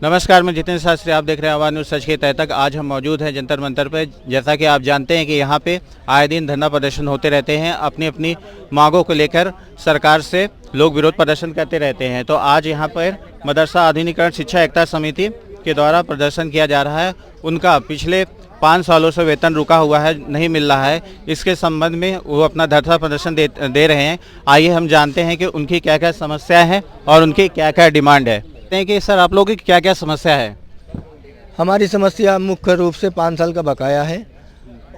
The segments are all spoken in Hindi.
नमस्कार, मैं जितेंद्र शास्त्री, आप देख रहे हैं आवाज न्यूज़ सच के तह तक। आज हम मौजूद हैं जंतर मंतर पर। जैसा कि आप जानते हैं कि यहाँ पे आए दिन धरना प्रदर्शन होते रहते हैं, अपनी अपनी मांगों को लेकर सरकार से लोग विरोध प्रदर्शन करते रहते हैं। तो आज यहाँ पर मदरसा आधुनिकीकरण शिक्षा एकता समिति के द्वारा प्रदर्शन किया जा रहा है। उनका पिछले 5 सालों से वेतन रुका हुआ है, नहीं मिल रहा है। इसके संबंध में वो अपना धरना प्रदर्शन दे रहे हैं। आइए हम जानते हैं कि उनकी क्या क्या समस्या है और उनकी क्या क्या डिमांड है। कि सर, आप लोगों की क्या क्या समस्या है? हमारी समस्या मुख्य रूप से 5 साल का बकाया है।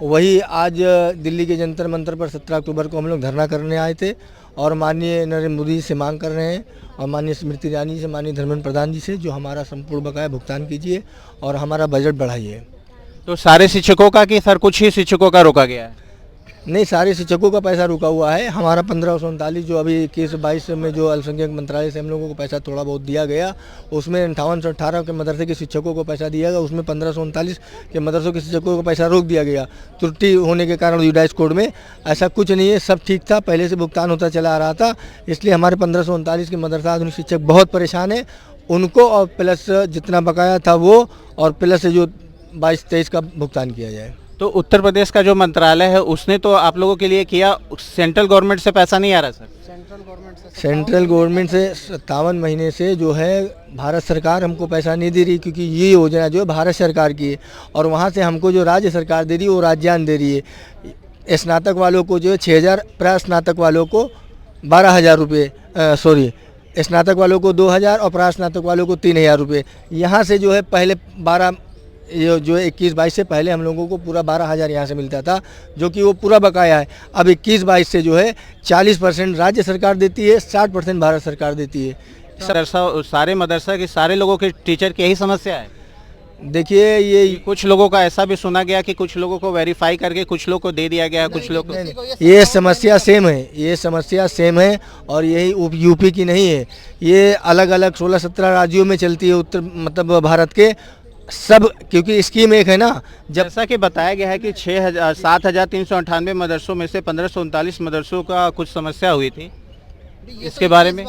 वही आज दिल्ली के जंतर मंतर पर 17 अक्टूबर को हम लोग धरना करने आए थे और माननीय नरेंद्र मोदी से मांग कर रहे हैं और माननीय स्मृति ईरानी से, माननीय धर्मेंद्र प्रधान जी से, जो हमारा संपूर्ण बकाया भुगतान कीजिए और हमारा बजट बढ़ाइए। तो सारे शिक्षकों का कि सर कुछ ही शिक्षकों का रोका गया है? नहीं, सारे शिक्षकों का पैसा रुका हुआ है। हमारा 1539 जो अभी 21-22 में जो अल्पसंख्यक मंत्रालय से हम लोगों को पैसा थोड़ा बहुत दिया गया, उसमें 5818 के मदरसे के शिक्षकों को पैसा दिया गया, उसमें 1539 के मदरसों के शिक्षकों को पैसा रोक दिया गया त्रुटि होने के कारण। यूडाइस कोड में ऐसा कुछ नहीं है, सब ठीक था, पहले से भुगतान होता चला आ रहा था। इसलिए हमारे 1539 के मदरसा आधुनिक शिक्षक बहुत परेशान है। उनको और प्लस जितना बकाया था वो और प्लस से जो 22-23 का भुगतान किया जाए। तो उत्तर प्रदेश का जो मंत्रालय है उसने तो आप लोगों के लिए किया, सेंट्रल गवर्नमेंट से पैसा नहीं आ रहा सर? सेंट्रल गवर्नमेंट से 57 महीने से जो है भारत सरकार हमको पैसा नहीं दे रही, क्योंकि ये योजना जो है भारत सरकार की है और वहाँ से हमको जो राज्य सरकार दे रही है वो राज्यान दे रही है। स्नातक वालों को जो है 6,000, प्रास्नातक वालों को 12,000 रुपये, स्नातक वालों को 2,000 और प्रास्नातक वालों को 3,000 रुपये। यहाँ से जो है पहले 12 ये जो 21-22 से पहले हम लोगों को पूरा 12,000 यहाँ से मिलता था, जो कि वो पूरा बकाया है। अब 21-22 से जो है 40% राज्य सरकार देती है, 60% भारत सरकार देती है। सारे मदरसा के सारे लोगों के टीचर की यही समस्या है? देखिए, ये कुछ लोगों का ऐसा भी सुना गया कि कुछ लोगों को वेरीफाई करके कुछ लोगों को दे दिया गया, कुछ लोग ये समस्या सेम है, ये समस्या सेम है और यही यूपी की नहीं है। ये अलग अलग 16-17 राज्यों में चलती है, उत्तर मतलब भारत के सब, क्योंकि स्कीम एक है ना। जैसा कि बताया गया है कि 7,398 मदरसों में से 1539 मदरसों का कुछ समस्या हुई थी, इसके बारे में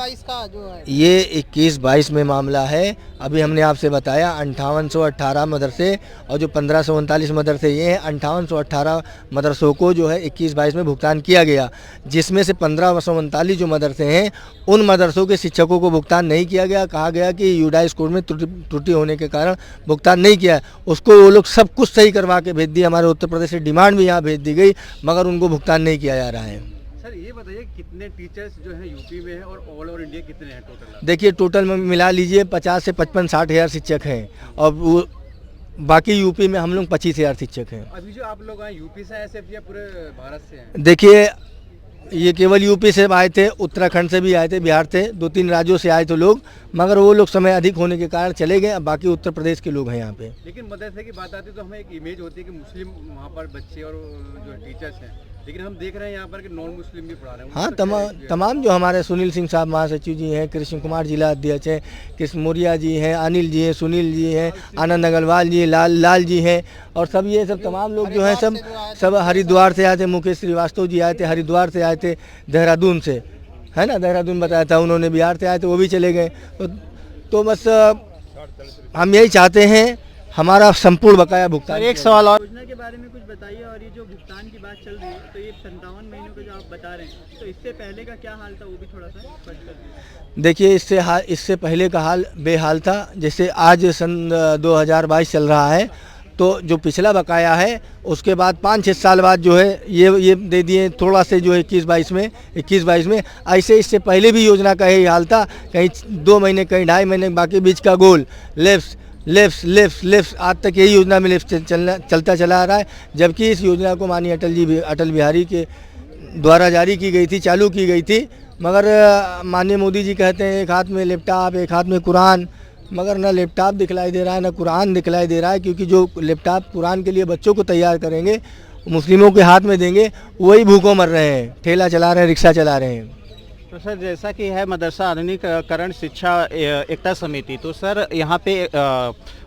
ये 21-22 में मामला है। अभी हमने आपसे बताया 5818 मदरसे और जो 1539 मदरसे ये हैं, 5818 मदरसों को जो है 21-22 में भुगतान किया गया, जिसमें से 1539 जो मदरसे हैं उन मदरसों के शिक्षकों को भुगतान नहीं किया गया। कहा गया कि यूडाइस कोड में त्रुटि होने के कारण भुगतान नहीं किया। उसको वो लोग सब कुछ सही करवा के भेज दिया, हमारे उत्तर प्रदेश से डिमांड भी यहाँ भेज दी गई, मगर उनको भुगतान नहीं किया जा रहा है। सर ये बताइए, कितने टीचर्स जो हैं यूपी में हैं और ऑल ओवर इंडिया कितने हैं टोटल? देखिए, टोटल में मिला लीजिए 50 से 55-60 हज़ार शिक्षक हैं और वो बाकी यूपी में हम लोग 25,000 शिक्षक हैं। अभी जो आप लोग आए यूपी से आए या पूरे भारत से हैं? देखिए, ये केवल यूपी से आए थे, उत्तराखंड से भी आए थे, बिहार से 2-3 राज्यों से आए थे लोग, मगर वो लोग समय अधिक होने के कारण चले गए। बाकी उत्तर प्रदेश के लोग हैं यहाँ पे। लेकिन मदरसे की बात आती है तो हमें एक इमेज होती है कि मुस्लिम वहाँ पर बच्चे और जो टीचर्स हैं, लेकिन हम देख रहे हैं यहाँ पर कि नॉन मुस्लिम भी पढ़ा रहे हैं। हाँ, तमाम जो हमारे सुनील सिंह साहब महासचिव जी हैं, कृष्ण कुमार जिला अध्यक्ष हैं, कृष्ण मौर्या जी हैं, अनिल जी हैं, सुनील जी हैं, आनंद अग्रवाल जी, लाल जी हैं और सब ये सब तमाम लोग जो हैं सब हरिद्वार से आए थे। मुकेश श्रीवास्तव जी आए थे, हरिद्वार से आए थे, देहरादून से, है ना, देहरादून बताया था उन्होंने, बिहार से आए थे, वो भी चले गए। तो बस हम यही चाहते हैं हमारा संपूर्ण बकाया भुगतान। एक सवाल और, योजना के बारे में कुछ बताइए। और ये जो भुगतान की बात चल रही है, तो ये 57 महीनों का जो आप बता रहे हैं, तो इससे पहले का क्या हाल था वो भी थोड़ा सा स्पष्ट कर दीजिए। देखिए, इससे पहले का हाल बेहाल था। जैसे आज सन 2022 चल रहा है, तो जो पिछला बकाया है उसके बाद 5-6 साल बाद जो है ये दे दिए थोड़ा से, जो है 21-22 में। ऐसे इससे पहले भी योजना का यही हाल था, कहीं 2 महीने, कहीं 2.5 महीने, बाकी बीच का गोल लेफ्ट आज तक यही योजना में लेफ्ट चलता चला आ रहा है। जबकि इस योजना को माननीय अटल बिहारी के द्वारा जारी की गई थी, चालू की गई थी, मगर माननीय मोदी जी कहते हैं एक हाथ में लैपटॉप एक हाथ में कुरान, मगर ना लैपटॉप दिखलाई दे रहा है ना कुरान दिखलाई दे रहा है। क्योंकि जो लैपटॉप कुरान के लिए बच्चों को तैयार करेंगे, मुस्लिमों के हाथ में देंगे, वही भूखों मर रहे हैं, ठेला चला रहे हैं, रिक्शा चला रहे हैं। तो सर, जैसा कि है मदरसा आधुनिकीकरण शिक्षा एकता समिति, तो सर यहाँ पे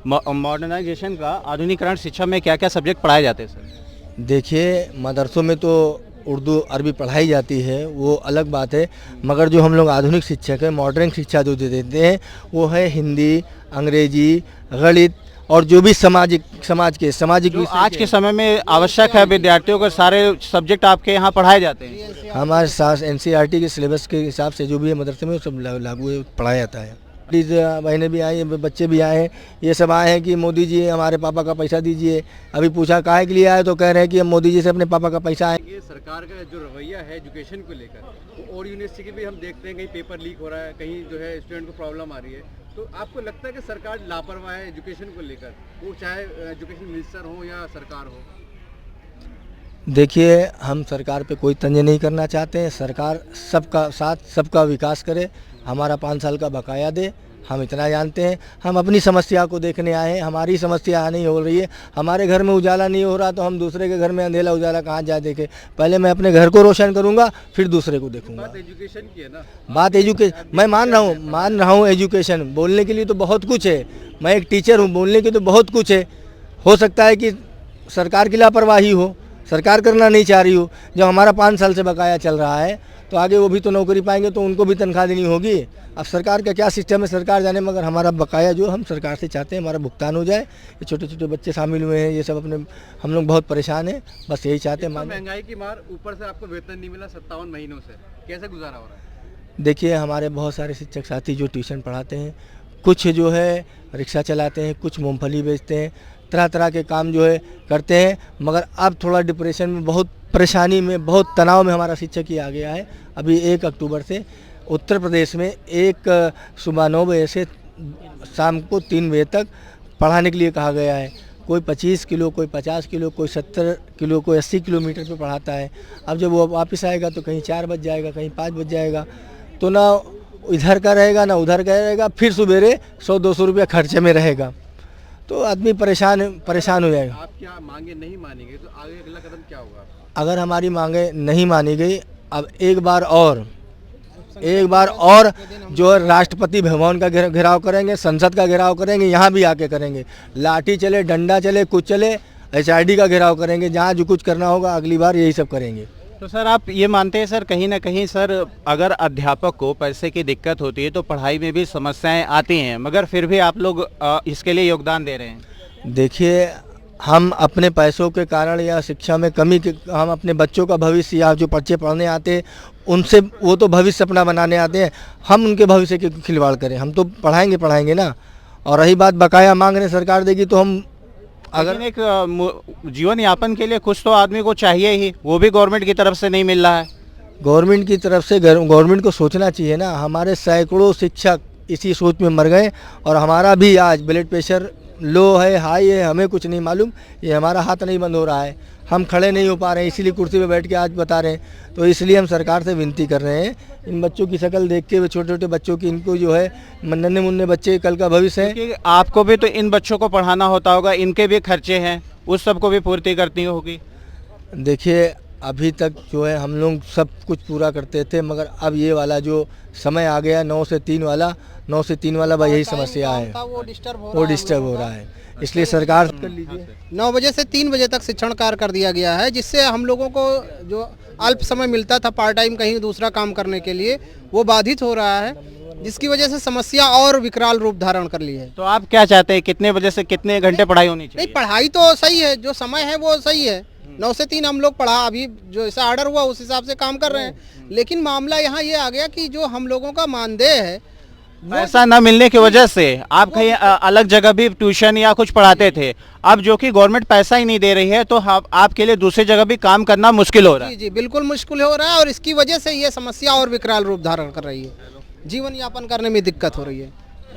मॉडर्नाइजेशन का आधुनिकीकरण शिक्षा में क्या क्या सब्जेक्ट पढ़ाए जाते हैं सर? देखिए, मदरसों में तो उर्दू अरबी पढ़ाई जाती है वो अलग बात है, मगर जो हम लोग आधुनिक शिक्षक है, मॉडर्न शिक्षा जो दे देते हैं वो है हिंदी, अंग्रेजी, गणित और जो भी सामाजिक जो आज के समय में आवश्यक है, विद्यार्थियों को सारे सब्जेक्ट आपके यहाँ पढ़ाए जाते हैं। हमारे साथ NCERT के सिलेबस के हिसाब से जो भी है मदरसे में सब लागू पढ़ाया जाता है। प्लीज़ बहनें भी आई, बच्चे भी आए हैं, ये सब आए हैं कि मोदी जी हमारे पापा का पैसा दीजिए। अभी पूछा काहे के लिए आए तो कह रहे हैं कि हम मोदी जी से अपने पापा का पैसा आए। ये सरकार का जो रवैया है एजुकेशन को लेकर, तो और यूनिवर्सिटी के भी हम देखते हैं कहीं पेपर लीक हो रहा है, कहीं जो है स्टूडेंट को प्रॉब्लम आ रही है। तो आपको लगता है कि सरकार लापरवाह है एजुकेशन को लेकर, वो चाहे एजुकेशन मिनिस्टर हो या सरकार हो? देखिए, हम सरकार पे कोई तंज नहीं करना चाहते हैं। सरकार सबका साथ, सबका विकास करे, हमारा 5 साल का बकाया दे, हम इतना जानते हैं। हम अपनी समस्या को देखने आए हैं, हमारी समस्या नहीं हो रही है। हमारे घर में उजाला नहीं हो रहा तो हम दूसरे के घर में अंधेला उजाला कहाँ जाए देखे। पहले मैं अपने घर को रोशन करूँगा, फिर दूसरे को देखूँगा। बात एजुकेशन की है ना, बात एजुकेशन, मैं मान रहा हूँ एजुकेशन बोलने के लिए तो बहुत कुछ है। मैं एक टीचर हूँ, बोलने के तो बहुत कुछ है। हो सकता है कि सरकार की लापरवाही हो, सरकार करना नहीं चाह रही हो। जब हमारा 5 साल से बकाया चल रहा है तो आगे वो भी तो नौकरी पाएंगे तो उनको भी तनख्वाह देनी होगी। अब सरकार का क्या सिस्टम है सरकार जाने, मगर हमारा बकाया जो हम सरकार से चाहते हैं हमारा भुगतान हो जाए। ये छोटे छोटे बच्चे शामिल हुए हैं, ये सब अपने, हम लोग बहुत परेशान हैं, बस यही चाहते हैं। महंगाई की मार, ऊपर से आपको वेतन नहीं मिला 57 महीनों से, कैसे गुजारा हो रहा है? देखिए, हमारे बहुत सारे शिक्षक साथी जो ट्यूशन पढ़ाते हैं, कुछ जो है रिक्शा चलाते हैं, कुछ मूंगफली बेचते हैं, तरह तरह के काम जो है करते हैं। मगर अब थोड़ा डिप्रेशन में, बहुत परेशानी में, बहुत तनाव में हमारा शिक्षक ही आ गया है। अभी 1 अक्टूबर से उत्तर प्रदेश में एक सुबह 9 बजे से शाम को 3 बजे तक पढ़ाने के लिए कहा गया है। कोई 25 किलो, कोई 50 किलो, कोई 70 किलो, कोई 80 किलोमीटर पे पढ़ाता है। अब जब वो वापस आएगा तो कहीं 4 बज जाएगा, कहीं 5 बज जाएगा, तो ना इधर का रहेगा ना उधर का रहेगा, फिर सुबेरे 100-200 रुपया खर्चे में रहेगा, तो आदमी परेशान हो जाएगा। आप क्या मांगे नहीं मानी गई तो आगे अगला कदम क्या होगा? अगर हमारी मांगे नहीं मानी गई, अब एक बार और जो राष्ट्रपति भवन का घेराव करेंगे, संसद का घेराव करेंगे, यहाँ भी आके करेंगे। लाठी चले, डंडा चले, कुछ चले, HRD का घेराव करेंगे। जहाँ जो कुछ करना होगा अगली बार यही सब करेंगे। तो सर, आप ये मानते हैं सर, कहीं ना कहीं सर, अगर अध्यापक को पैसे की दिक्कत होती है तो पढ़ाई में भी समस्याएं आती हैं, मगर फिर भी आप लोग इसके लिए योगदान दे रहे हैं? देखिए, हम अपने पैसों के कारण या शिक्षा में कमी के, हम अपने बच्चों का भविष्य या जो बच्चे पढ़ने आते हैं उनसे, वो तो भविष्य अपना बनाने आते हैं, हम उनके भविष्य के खिलवाड़ करें? हम तो पढ़ाएंगे ना। और रही बात बकाया मांग रहे सरकार देगी तो हम, अगर एक जीवन यापन के लिए कुछ तो आदमी को चाहिए ही, वो भी गवर्नमेंट की तरफ से नहीं मिल रहा है। गवर्नमेंट की तरफ से गवर्नमेंट को सोचना चाहिए ना। हमारे सैकड़ों शिक्षक इसी सोच में मर गए और हमारा भी आज ब्लड प्रेशर लो है, हाई है, हमें कुछ नहीं मालूम। ये हमारा हाथ नहीं बंद हो रहा है, हम खड़े नहीं हो पा रहे हैं, इसीलिए कुर्सी पे बैठ के आज बता रहे हैं। तो इसलिए हम सरकार से विनती कर रहे हैं, इन बच्चों की शक्ल देख के, छोटे छोटे बच्चों की, इनको जो है नन्हे मुन्ने बच्चे कल का भविष्य है। क्योंकि आपको भी तो इन बच्चों को पढ़ाना होता होगा, इनके भी खर्चे हैं, उस सबको भी पूर्ति करनी होगी। देखिए, अभी तक जो है हम लोग सब कुछ पूरा करते थे, मगर अब ये वाला जो समय आ गया 9 से 3 वाला भाई यही समस्या है, वो डिस्टर्ब हो रहा है। इसलिए सरकार कर लीजिए। 9 बजे से 3 बजे तक शिक्षण कार्य कर दिया गया है, जिससे हम लोगों को जो अल्प समय मिलता था पार्ट टाइम कहीं दूसरा काम करने के लिए, वो बाधित हो रहा है, जिसकी वजह से समस्या और विकराल रूप धारण कर ली है। तो आप क्या चाहते हैं, कितने बजे से कितने घंटे पढ़ाई होनी चाहिए? नहीं, पढ़ाई तो सही है, जो समय है वो सही है। 9 से 3 हम लोग पढ़ा, अभी जो ऐसा ऑर्डर हुआ उस हिसाब से काम कर रहे हैं। लेकिन मामला यहाँ ये आ गया कि जो हम लोगों का मानदेय है, पैसा न मिलने की वजह से आप कहीं अलग जगह भी ट्यूशन या कुछ पढ़ाते थे, अब जो कि गवर्नमेंट पैसा ही नहीं दे रही है, तो आपके लिए दूसरी जगह भी काम करना मुश्किल हो रहा है। जी बिल्कुल मुश्किल हो रहा है, और इसकी वजह से ये समस्या और विकराल रूप धारण कर रही है, जीवन यापन करने में दिक्कत हो रही है।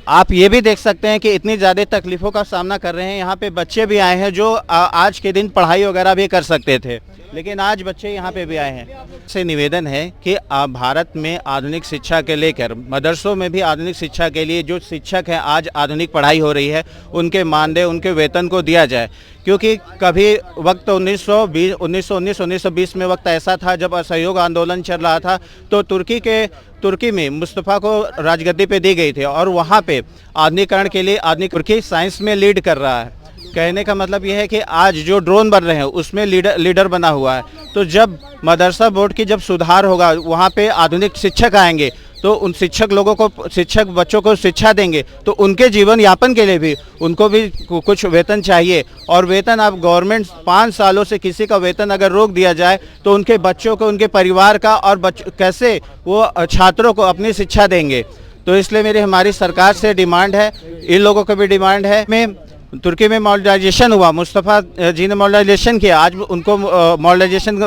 आप ये भी देख सकते हैं कि इतनी ज़्यादा तकलीफ़ों का सामना कर रहे हैं। यहाँ पे बच्चे भी आए हैं जो आज के दिन पढ़ाई वगैरह भी कर सकते थे, लेकिन आज बच्चे यहाँ पे भी आए हैं। से निवेदन है कि भारत में आधुनिक शिक्षा के लेकर मदरसों में भी आधुनिक शिक्षा के लिए जो शिक्षक हैं, आज आधुनिक पढ़ाई हो रही है, उनके मानदेय, उनके वेतन को दिया जाए। क्योंकि कभी वक्त 1919-1920 में वक्त ऐसा था जब असहयोग आंदोलन चल रहा था, तो तुर्की में मुस्तफ़ा को राजगद्दी पे दी गई थी और वहाँ पे आधुनिकरण के लिए तुर्की साइंस में लीड कर रहा है। कहने का मतलब यह है कि आज जो ड्रोन बन रहे हैं उसमें लीडर बना हुआ है। तो जब मदरसा बोर्ड की जब सुधार होगा, वहाँ पे आधुनिक शिक्षक आएंगे, तो उन शिक्षक बच्चों को शिक्षा देंगे, तो उनके जीवन यापन के लिए भी उनको भी कुछ वेतन चाहिए। और वेतन आप गवर्नमेंट 5 सालों से किसी का वेतन अगर रोक दिया जाए तो उनके बच्चों को, उनके परिवार का और कैसे वो छात्रों को अपनी शिक्षा देंगे। तो इसलिए हमारी सरकार से डिमांड है, इन लोगों को भी डिमांड है। मैं तुर्की में मॉडर्नाइजेशन हुआ, मुस्तफ़ा जी ने मॉडर्नाइजेशन किया, आज उनको मॉडर्नाइजेशन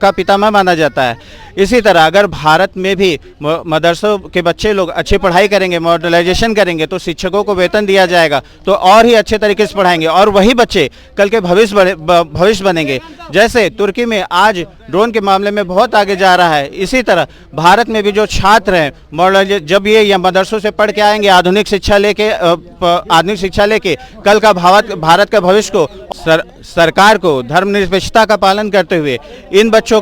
का पितामह माना जाता है। इसी तरह अगर भारत में भी मदरसों के बच्चे लोग अच्छी पढ़ाई करेंगे, मॉडर्नाइजेशन करेंगे, तो शिक्षकों को वेतन दिया जाएगा, तो और ही अच्छे तरीके से पढ़ाएंगे और वही बच्चे कल के भविष्य बनेंगे। जैसे तुर्की में आज ड्रोन के मामले में बहुत आगे जा रहा है, इसी तरह भारत में भी जो छात्र हैं जब ये मदरसों से पढ़ के आएंगे, आधुनिक शिक्षा लेके कल का भारत का भविष्य को सरकार को धर्मनिरपेक्षता का पालन करते हुए इन बच्चों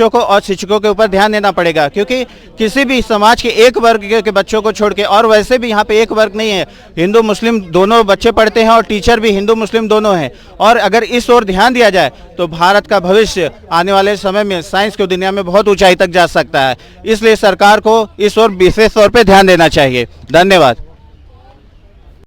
को और शिक्षकों के ऊपर ध्यान देना पड़ेगा। क्योंकि किसी भी समाज के एक वर्ग के बच्चों को छोड़ के, और वैसे भी यहाँ पे एक वर्ग नहीं है, हिंदू मुस्लिम दोनों बच्चे पढ़ते हैं और टीचर भी हिंदू मुस्लिम दोनों हैं। और अगर इस ओर ध्यान दिया जाए तो भारत का भविष्य आने वाले समय में साइंस की दुनिया में बहुत ऊंचाई तक जा सकता है। इसलिए सरकार को इस ओर विशेष तौर पर ध्यान देना चाहिए। धन्यवाद।